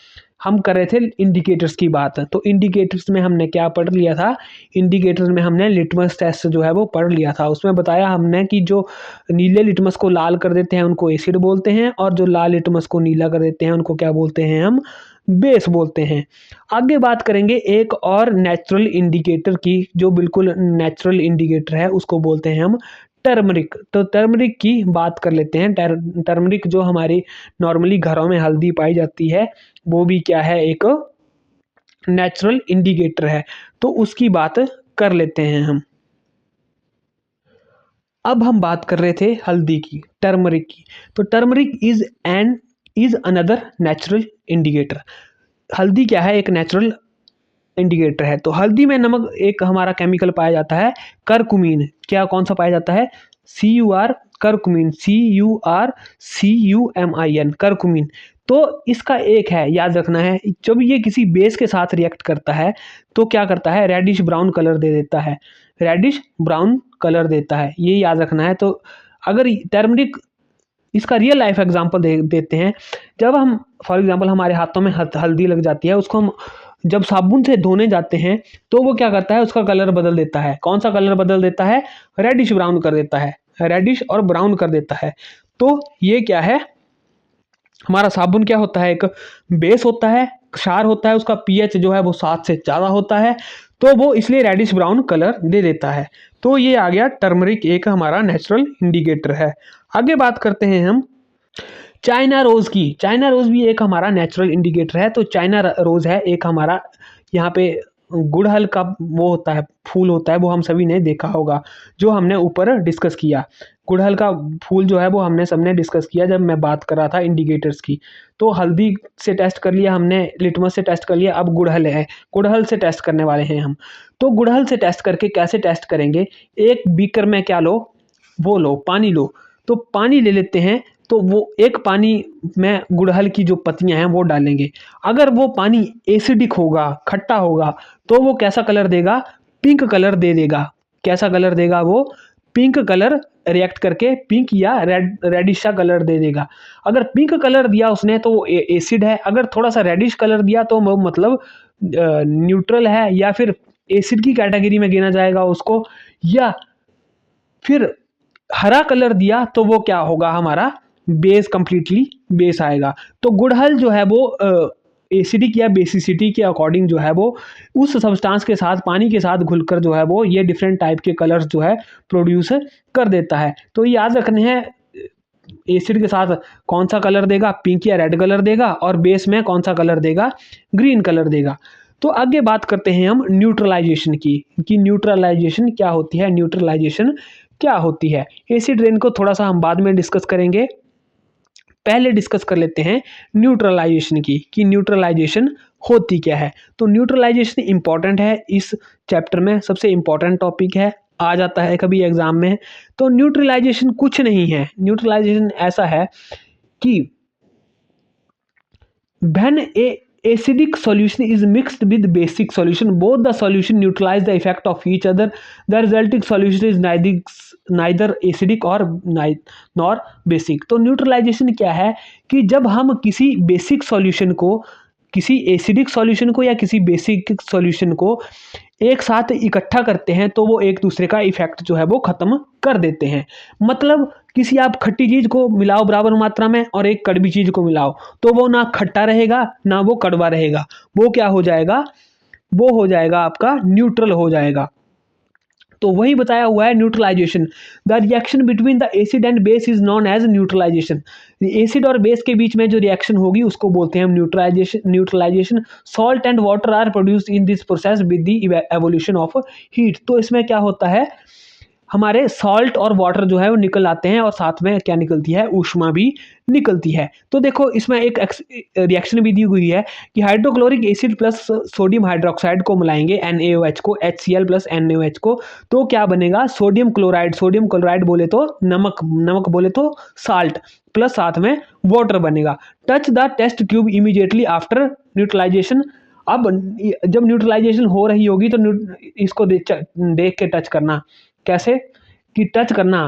हम कर रहे थे इंडिकेटर्स की बात, तो इंडिकेटर्स में हमने क्या पढ़ लिया था, इंडिकेटर्स में हमने लिटमस टेस्ट जो है वो पढ़ लिया था। उसमें बताया हमने कि जो नीले लिटमस को लाल कर देते हैं उनको एसिड बोलते हैं, और जो लाल लिटमस को नीला कर देते हैं उनको क्या बोलते हैं, हम बेस बोलते हैं। आगे बात करेंगे एक और नेचुरल इंडिकेटर की, जो बिल्कुल नेचुरल इंडिकेटर है, उसको बोलते हैं हम टर्मरिक। तो टर्मरिक की बात कर लेते हैं। टर्मरिक जो हमारी नॉर्मली घरों में हल्दी पाई जाती है, वो भी क्या है, एक नेचुरल इंडिकेटर है, तो उसकी बात कर लेते हैं हम। अब हम बात कर रहे थे हल्दी की, टर्मरिक की। तो turmeric is another natural indicator. हल्दी क्या है, एक नेचुरल इंडिकेटर है। तो हल्दी में नमक एक हमारा केमिकल पाया जाता है, करकुमिन। क्या, कौन सा पाया जाता है, CUR, करकुमिन, CURCUMIN, करकुमिन। तो इसका एक है, याद रखना है, जब ये किसी बेस के साथ रिएक्ट करता है तो क्या करता है, रेडिश ब्राउन कलर दे देता है, रेडिश ब्राउन कलर देता है, ये याद रखना है। तो अगर टर्मरिक, इसका रियल लाइफ एग्जांपल देते हैं। जब हम फॉर एग्जांपल हमारे हाथों में हल्दी लग जाती है, उसको हम जब साबुन से धोने जाते हैं तो वो क्या करता है, उसका कलर बदल देता है। कौन सा कलर बदल देता है? रेडिश ब्राउन कर देता है, रेडिश और ब्राउन कर देता है। तो ये क्या है, हमारा साबुन क्या होता है, एक बेस होता है, क्षार होता है, उसका पीएच जो है वो 7 से ज़्यादा होता है, तो वो इसलिए रेडिश ब्राउन कलर दे देता है। तो ये आ गया टर्मरिक, एक हमारा नेचुरल इंडिकेटर है। आगे बात करते हैं हम चाइना रोज़ की। चाइना रोज़ भी एक हमारा नेचुरल इंडिकेटर है। तो चाइना रोज़ है एक हमारा, यहाँ पे गुड़हल का वो होता है, फूल होता है, वो हम सभी ने देखा होगा, जो हमने ऊपर डिस्कस किया। गुड़हल का फूल जो है वो हमने सबने डिस्कस किया जब मैं बात कर रहा था इंडिकेटर्स की। तो हल्दी से टेस्ट कर लिया हमने, लिटमस से टेस्ट कर लिया, अब गुड़हल है, गुड़हल से टेस्ट करने वाले हैं हम। तो गुड़हल से टेस्ट करके कैसे टेस्ट करेंगे, एक बीकर में क्या लो, वो लो, पानी लो। तो पानी ले लेते हैं, तो वो एक पानी में गुड़हल की जो पत्तियां हैं वो डालेंगे। अगर वो पानी एसिडिक होगा, खट्टा होगा, तो वो कैसा कलर देगा, पिंक कलर दे देगा। कैसा कलर देगा वो, पिंक कलर, रिएक्ट करके पिंक या रेडिश सा कलर दे देगा। अगर पिंक कलर दिया उसने तो वो एसिड है, अगर थोड़ा सा रेडिश कलर दिया तो वो मतलब न्यूट्रल है, या फिर एसिड की कैटेगरी में गिना जाएगा उसको, या फिर हरा कलर दिया तो वो क्या होगा, हमारा बेस, कंप्लीटली बेस आएगा। तो गुड़हल जो है वो एसिडिक या बेसिसिटी के अकॉर्डिंग जो है वो उस सब्सटेंस के साथ, पानी के साथ घुलकर जो है वो ये डिफरेंट टाइप के कलर्स जो है प्रोड्यूस कर देता है। तो याद रखने हैं, एसिड के साथ कौन सा कलर देगा, पिंक या रेड कलर देगा, और बेस में कौन सा कलर देगा, ग्रीन कलर देगा। तो आगे बात करते हैं हम न्यूट्रलाइजेशन की, कि न्यूट्रलाइजेशन क्या होती है, न्यूट्रलाइजेशन क्या होती है। एसिड रेन को थोड़ा सा हम बाद में डिस्कस करेंगे, पहले डिस्कस कर लेते हैं न्यूट्रलाइजेशन की, कि न्यूट्रलाइजेशन होती क्या है। तो न्यूट्रलाइजेशन इंपॉर्टेंट है, इस चैप्टर में सबसे इंपॉर्टेंट टॉपिक है, आ जाता है कभी एग्जाम में। तो न्यूट्रलाइजेशन कुछ नहीं है, न्यूट्रलाइजेशन ऐसा है कि when a acidic solution is mixed with basic solution, both the solution neutralize the effect of each other, the resulting solution is neither acidic or nor basic। तो न्यूट्रलाइजेशन क्या है, कि जब हम किसी बेसिक सॉल्यूशन को, किसी एसिडिक सॉल्यूशन को या किसी बेसिक सॉल्यूशन को एक साथ इकट्ठा करते हैं, तो वो एक दूसरे का इफेक्ट जो है वो खत्म कर देते हैं। मतलब किसी आप खट्टी चीज को मिलाओ बराबर मात्रा में, और एक कड़वी चीज को मिलाओ, तो वो ना खट्टा रहेगा ना वो कड़वा रहेगा, वो क्या हो जाएगा, वो हो जाएगा आपका न्यूट्रल हो जाएगा। तो वही बताया हुआ है neutralisation. The reaction between the acid and base is known as neutralisation. Acid और बेस के बीच में जो रिएक्शन होगी उसको बोलते हैं हम neutralisation. Salt and water are produced in this process with the evolution of heat. तो इसमें क्या होता है, हमारे सॉल्ट और वाटर जो है वो निकल आते हैं, और साथ में क्या निकलती है, ऊष्मा भी निकलती है। तो देखो इसमें एक रिएक्शन भी दी हुई है कि hydrochloric acid plus sodium hydroxide को मिलाएंगे, NaOH को, HCl प्लस NaOH को, तो क्या बनेगा, सोडियम क्लोराइड। सोडियम क्लोराइड बोले तो नमक, नमक बोले तो साल्ट, प्लस साथ में वाटर बनेगा। Touch the test tube immediately after neutralisation. अब जब न्यूट्रलाइजेशन हो रही होगी तो इसको देख के टच करना। कैसे, कि टच करना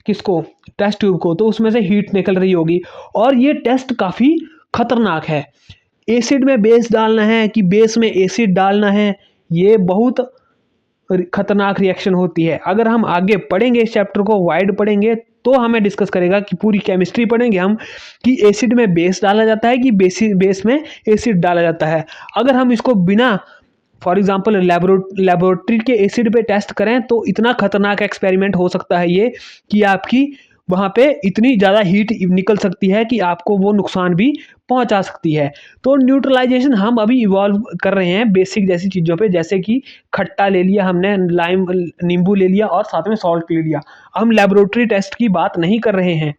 किसको, टेस्ट ट्यूब को, तो उसमें से हीट निकल रही होगी। और ये टेस्ट काफ़ी खतरनाक है। एसिड में बेस डालना है कि बेस में एसिड डालना है, ये बहुत खतरनाक रिएक्शन होती है। अगर हम आगे पढ़ेंगे, इस चैप्टर को वाइड पढ़ेंगे, तो हमें डिस्कस करेगा कि पूरी केमिस्ट्री पढ़ेंगे हम, कि एसिड में बेस डाला जाता है कि बेस में एसिड डाला जाता है। अगर हम इसको बिना, फॉर एग्जाम्पल लेबोरेटरी के एसिड पे टेस्ट करें, तो इतना खतरनाक एक्सपेरिमेंट हो सकता है ये, कि आपकी वहाँ पे इतनी ज़्यादा हीट निकल सकती है कि आपको वो नुकसान भी पहुँचा सकती है। तो न्यूट्रलाइजेशन हम अभी इवॉल्व कर रहे हैं बेसिक जैसी चीज़ों पे, जैसे कि खट्टा ले लिया हमने, लाइम नींबू ले लिया, और साथ में सॉल्ट ले लिया। हम लेबोरेटरी टेस्ट की बात नहीं कर रहे हैं।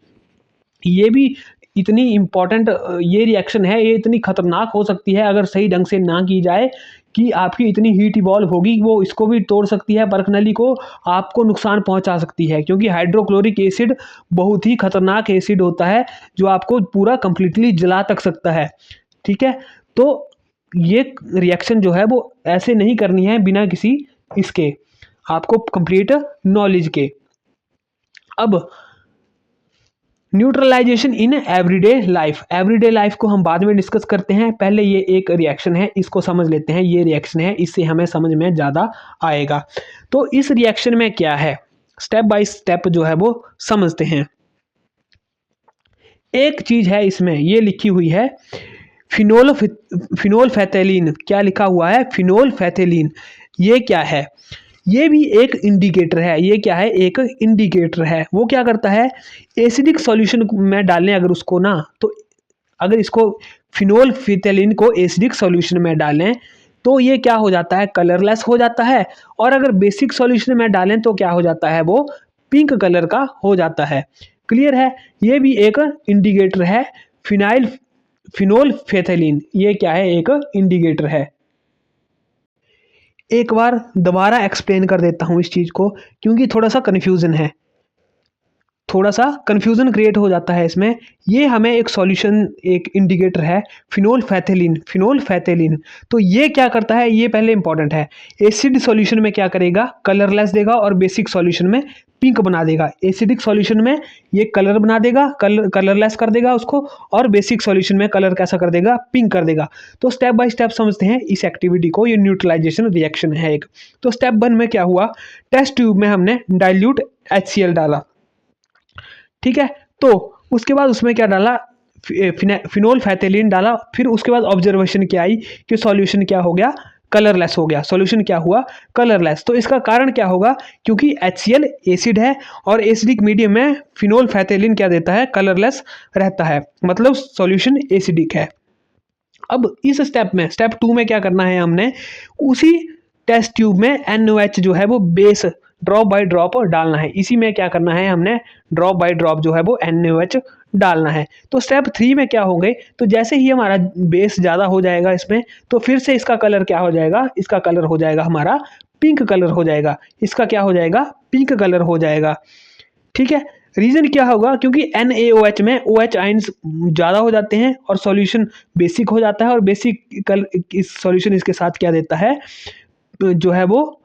ये भी इतनी इम्पॉर्टेंट ये रिएक्शन है, ये इतनी खतरनाक हो सकती है अगर सही ढंग से ना की जाए, कि आपकी इतनी हीट इवॉल्व होगी, वो इसको भी तोड़ सकती है, परखनली को आपको नुकसान पहुंचा सकती है। क्योंकि हाइड्रोक्लोरिक एसिड बहुत ही खतरनाक एसिड होता है, जो आपको पूरा कंप्लीटली जला तक सकता है। ठीक है, तो ये रिएक्शन जो है वो ऐसे नहीं करनी है बिना किसी इसके, आपको कंप्लीट नॉलेज के। अब neutralisation in everyday life, everyday life को हम बाद में डिस्कस करते हैं, पहले ये एक रिएक्शन है, इसको समझ लेते हैं। ये रिएक्शन है, इससे हमें समझ में ज़्यादा आएगा। तो इस रिएक्शन में क्या है, स्टेप बाय स्टेप जो है वो समझते हैं। एक चीज़ है इसमें, ये लिखी हुई है फिनोल्फेथैलीन। क्या लिखा हुआ है? फिनोल्फेथैलीन। ये क्या है? ये भी एक इंडिकेटर है। ये क्या है? एक इंडिकेटर है। वो क्या करता है, एसिडिक सॉल्यूशन में डालने अगर उसको ना, तो अगर इसको फिनोल्फेथैलीन को एसिडिक सॉल्यूशन में डालें तो ये क्या हो जाता है, कलरलेस हो जाता है। और अगर बेसिक सॉल्यूशन में डालें तो क्या हो जाता है, वो पिंक कलर का हो जाता है। क्लियर है? ये भी एक इंडिकेटर है, फिनोल्फेथैलीन। ये क्या है, एक इंडिकेटर है। एक बार दोबारा एक्सप्लेन कर देता हूँ इस चीज़ को, क्योंकि थोड़ा सा कन्फ्यूज़न है, थोड़ा सा कन्फ्यूज़न क्रिएट हो जाता है इसमें। ये हमें एक सॉल्यूशन, एक इंडिकेटर है फिनोल्फेथैलीन। फिनोल्फेथैलीन तो ये क्या करता है, ये पहले इंपॉर्टेंट है। एसिड सॉल्यूशन में क्या करेगा, कलरलेस देगा, और बेसिक सॉल्यूशन में पिंक बना देगा। एसिडिक सॉल्यूशन में ये कलर बना देगा, कलरलेस कर देगा उसको, और बेसिक सॉल्यूशन में कलर कैसा कर देगा, पिंक कर देगा। तो स्टेप बाय स्टेप समझते हैं इस एक्टिविटी को। ये न्यूट्रलाइजेशन रिएक्शन है एक। तो स्टेप 1 में क्या हुआ, टेस्ट ट्यूब में हमने डाइल्यूट HCl डाला, ठीक है। तो उसके बाद उसमें क्या डाला, फिनोल्फेथैलीन डाला। फिर उसके बाद ऑब्जर्वेशन क्या आई कि सॉल्यूशन क्या हो गया, कलरलेस हो गया। सॉल्यूशन क्या हुआ, कलरलेस। तो इसका कारण क्या होगा, क्योंकि HCl एसिड है, और एसिडिक मीडियम में फिनोल्फेथैलीन क्या देता है, कलरलेस रहता है, मतलब सॉल्यूशन एसिडिक है। अब इस स्टेप में, स्टेप 2 में क्या करना है, हमने उसी टेस्ट ट्यूब में NOH जो है वो बेस ड्रॉप बाय ड्रॉप डालना है। इसी में क्या करना है, हमने ड्रॉप बाय ड्रॉप जो है वो NOH डालना है। तो स्टेप 3 में क्या होंगे, तो जैसे ही हमारा बेस ज़्यादा हो जाएगा इसमें, तो फिर से इसका कलर क्या हो जाएगा, इसका कलर हो जाएगा हमारा पिंक कलर हो जाएगा। इसका क्या हो जाएगा, पिंक कलर हो जाएगा, ठीक है। रीज़न क्या होगा, क्योंकि NaOH में OH आयंस ज़्यादा हो जाते हैं और सॉल्यूशन बेसिक हो जाता है, और बेसिक इस सॉल्यूशन इसके साथ क्या देता है, जो है वो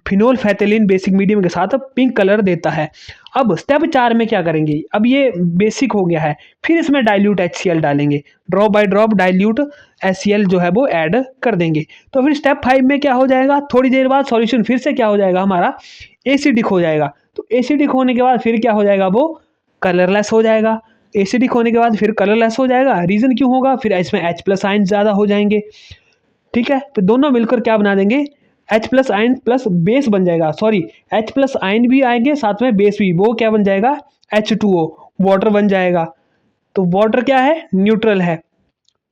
फिनोल्फेथैलीन बेसिक मीडियम के साथ पिंक कलर देता है। अब स्टेप 4 में क्या करेंगे, अब ये बेसिक हो गया है, फिर इसमें डाइल्यूट HCl डालेंगे, drop by drop dilute HCl जो है वो ऐड कर देंगे। तो फिर स्टेप 5 में क्या हो जाएगा, थोड़ी देर बाद सॉल्यूशन फिर से क्या हो जाएगा, हमारा एसिडिक हो जाएगा। तो एसिडिक होने के बाद फिर क्या हो जाएगा, वो कलरलेस हो जाएगा। एसिडिक होने के बाद फिर कलरलेस हो जाएगा। रीज़न क्यों होगा, फिर इसमें H+ आयन ज़्यादा हो जाएंगे, ठीक है। तो दोनों मिलकर क्या बना देंगे, H+ आयन प्लस बेस बन जाएगा। सॉरी, H+ आयन भी आएंगे साथ में बेस भी, वो क्या बन जाएगा, H2O, वाटर बन जाएगा। तो वाटर क्या है, न्यूट्रल है,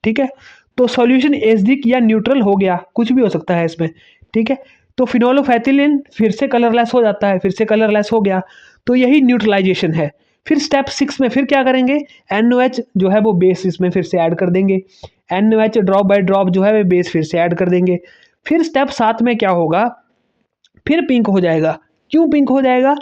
ठीक है। तो सॉल्यूशन एसिडिक या न्यूट्रल हो गया, कुछ भी हो सकता है इसमें, ठीक है। तो फिनोल्फेथैलीन फिर से कलरलेस हो जाता है, फिर से कलरलेस हो गया। तो यही न्यूट्रलाइजेशन है। फिर स्टेप 6 में फिर क्या करेंगे, NOH जो है वो बेस इसमें फिर से ऐड कर देंगे। NOH ड्रॉप बाय ड्रॉप जो है वो बेस फिर से ऐड कर देंगे। फिर स्टेप 7 में क्या होगा, फिर पिंक हो जाएगा। क्यों पिंक हो जाएगा,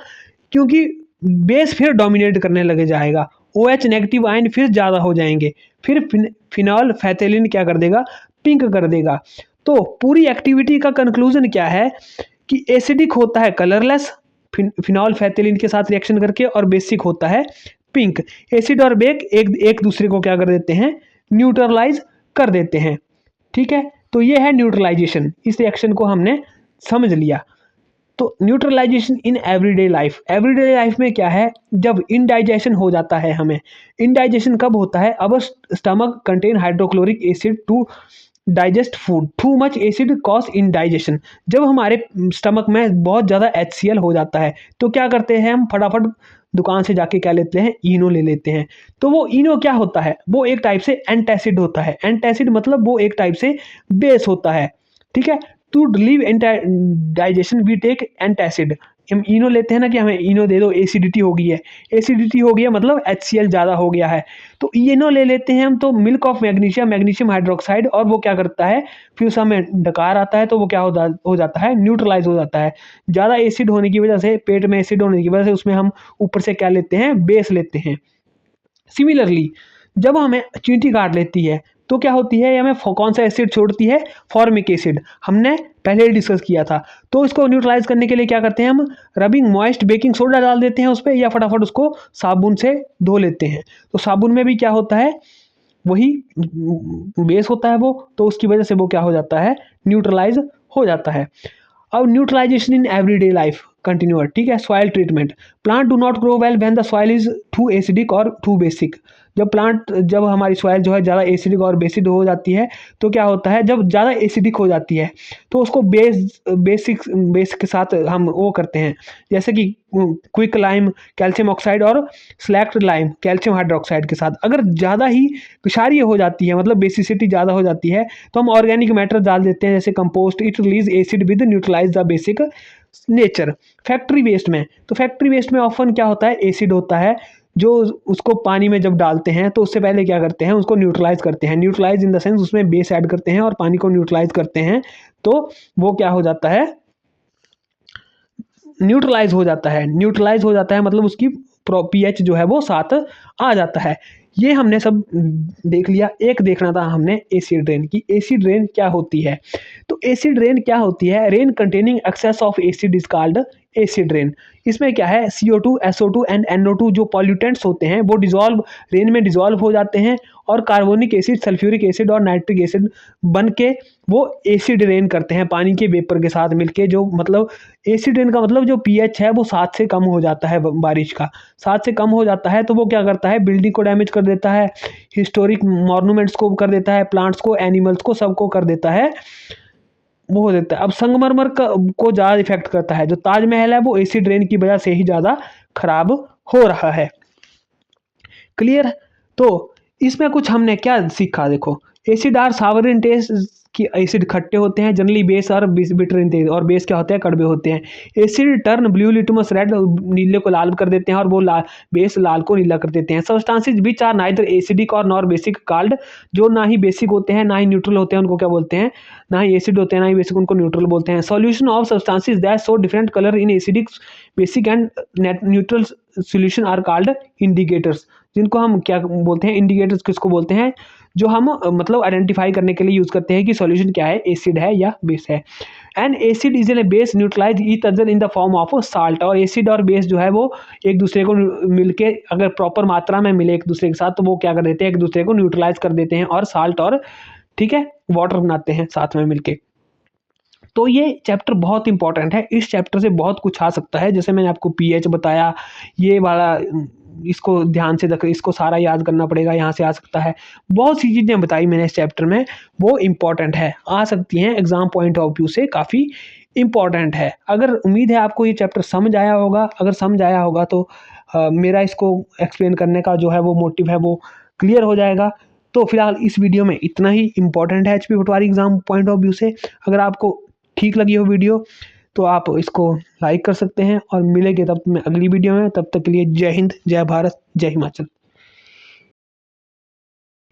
क्योंकि बेस फिर डोमिनेट करने लगे जाएगा, OH नेगेटिव आयन फिर ज़्यादा हो जाएंगे, फिर फिनोल्फेथैलीन क्या कर देगा, पिंक कर देगा। तो पूरी एक्टिविटी का कंक्लूजन क्या है कि एसिडिक होता है कलरलेस फिनोल्फेथैलीन के साथ रिएक्शन करके, और बेसिक होता है पिंक। एसिड और बेक एक दूसरे को क्या कर देते हैं, न्यूट्रलाइज कर देते हैं, ठीक है। तो ये है न्यूट्रलाइजेशन। इस रिएक्शन को हमने समझ लिया। तो neutralisation in everyday life, everyday life में क्या है, जब इनडाइजेशन हो जाता है हमें। इनडाइजेशन कब होता है, अब stomach contain hydrochloric acid to digest food, too much acid cause indigestion. जब हमारे स्टमक में बहुत ज़्यादा HCl हो जाता है, तो क्या करते हैं हम, फटाफट दुकान से जाके क्या लेते हैं, इनो ले लेते हैं। तो वो इनो क्या होता है, वो एक टाइप से एंटासिड होता है। एंटासिड मतलब वो एक टाइप से बेस होता है, ठीक है। To relieve digestion we take antacid. हम इनो लेते हैं ना, कि हमें इनो दे दो, एसिडिटी हो गई है, एसिडिटी हो गई है मतलब HCl ज़्यादा हो गया है, तो इनो ले लेते हैं हम। तो milk of magnesium, magnesium hydroxide, और वो क्या करता है, फिर उस हमें डकार आता है, तो वो क्या हो जाता है, न्यूट्रलाइज हो जाता है। ज़्यादा एसिड होने की वजह से, पेट में एसिड होने की वजह से, उसमें हम ऊपर से क्या लेते हैं, बेस लेते हैं। सिमिलरली जब हमें चींटी काट लेती है, तो क्या होती है, ये हमें कौन सा एसिड छोड़ती है, फॉर्मिक एसिड, हमने पहले ही डिस्कस किया था। तो इसको न्यूट्रलाइज करने के लिए क्या करते हैं हम, रबिंग मॉइस्ट बेकिंग सोडा डाल देते हैं उस पर, या फटाफट उसको साबुन से धो लेते हैं। तो साबुन में भी क्या होता है, वही बेस होता है वो, तो उसकी वजह से वो क्या हो जाता है, न्यूट्रलाइज हो जाता है। अब neutralisation in everyday life continue, ठीक है। Soil treatment, plant do not grow well when the soil is too acidic और टू बेसिक। जब हमारी सॉइल जो है ज़्यादा एसिडिक और बेसिड हो जाती है, तो क्या होता है, जब ज़्यादा एसिडिक हो जाती है तो उसको बेस के साथ हम वो करते हैं, जैसे कि क्विक लाइम कैल्शियम ऑक्साइड और स्लैक्ट लाइम कैल्शियम हाइड्रोक्साइड के साथ। अगर ज़्यादा ही क्षारीय हो जाती है, मतलब बेसिसिटी ज़्यादा हो जाती है, तो हम ऑर्गेनिक मैटर डाल देते हैं, जैसे compost, it release acid with neutralise the basic nature. Factory waste में, तो फैक्ट्री वेस्ट में ऑफन क्या होता है, एसिड होता है, जो उसको पानी में जब डालते हैं तो उससे पहले क्या करते हैं, उसको न्यूट्रलाइज करते हैं। न्यूट्रलाइज इन द सेंस उसमें बेस ऐड करते हैं और पानी को न्यूट्रलाइज करते हैं, तो वो क्या हो जाता है, न्यूट्रलाइज हो जाता है। न्यूट्रलाइज हो जाता है मतलब उसकी पीएच जो है वो 7 आ जाता है। ये हमने सब देख लिया। एक देखना था हमने एसिड रेन की। एसिड रेन क्या होती है, तो एसिड रेन क्या होती है, rain containing excess of acid is called acid rain. इसमें क्या है, CO2 SO2 एंड NO2 जो पॉल्यूटेंट्स होते हैं वो डिजॉल्व, रेन में डिजॉल्व हो जाते हैं, और कार्बोनिक एसिड, सल्फ्यूरिक एसिड और नाइट्रिक एसिड बन के वो एसिड रेन करते हैं पानी के वेपर के साथ मिलके। जो मतलब एसिड रेन का मतलब जो पीएच है वो 7 से कम हो जाता है, बारिश का 7 से कम हो जाता है, तो वो क्या करता है, बिल्डिंग को डैमेज कर देता है, हिस्टोरिक मॉन्यूमेंट्स को कर देता है, प्लांट्स को, एनिमल्स को, सबको कर देता है, वो हो जाता है। अब संगमरमर को ज़्यादा इफेक्ट करता है। जो ताजमहल है वो एसिड रेन की वजह से ही ज़्यादा खराब हो रहा है। क्लियर। तो इसमें कुछ हमने क्या सीखा, देखो, acid are sour in taste, कि एसिड खट्टे होते हैं, जनरली बेस और बिटर इन टेस्ट, और बेस क्या होते हैं, कड़वे होते हैं। Acid turn blue litmus red, नीले को लाल कर देते हैं, और वो बेस लाल को नीला कर देते हैं। Substances which are neither acidic और नॉर बेसिक कॉल्ड, जो ना ही बेसिक होते हैं ना ही न्यूट्रल होते हैं, उनको क्या बोलते हैं, ना ही एसिड होते हैं ना ही बेसिक, उनको न्यूट्रल बोलते हैं। Solution of substances that show different colour in acidic, basic and neutral solution are called indicators, जिनको हम क्या बोलते हैं, इंडिकेटर्स किसको बोलते हैं, जो हम मतलब आइडेंटिफाई करने के लिए यूज करते हैं कि सॉल्यूशन क्या है, एसिड है या बेस है। And acid is a base neutralise each other in the form of salt, और एसिड और बेस जो है वो एक दूसरे को मिलके, अगर प्रॉपर मात्रा में मिले एक दूसरे के साथ, तो वो क्या कर देते हैं, एक दूसरे को न्यूट्रलाइज कर देते हैं, और साल्ट और, ठीक है, वाटर बनाते हैं साथ में मिलके। तो ये चैप्टर बहुत इंपॉर्टेंट है। इस चैप्टर से बहुत कुछ आ सकता है, जैसे मैंने आपको पीएच बताया, ये वाला, इसको ध्यान से रख, इसको सारा याद करना पड़ेगा, यहाँ से आ सकता है। बहुत सी चीज़ें बताई मैंने इस चैप्टर में, वो इम्पॉर्टेंट है, आ सकती हैं एग्जाम पॉइंट ऑफ व्यू से, काफ़ी इम्पॉर्टेंट है। अगर उम्मीद है आपको ये चैप्टर समझ आया होगा, अगर समझ आया होगा तो मेरा इसको एक्सप्लेन करने का जो है वो मोटिव है वो क्लियर हो जाएगा। तो फिलहाल इस वीडियो में इतना ही इम्पॉर्टेंट है HP Patwari exam point of view से। अगर आपको ठीक लगी हो वीडियो तो आप इसको लाइक कर सकते हैं, और मिलेंगे तब मैं अगली वीडियो में। तब तक के लिए जय हिंद, जय भारत, जय हिमाचल।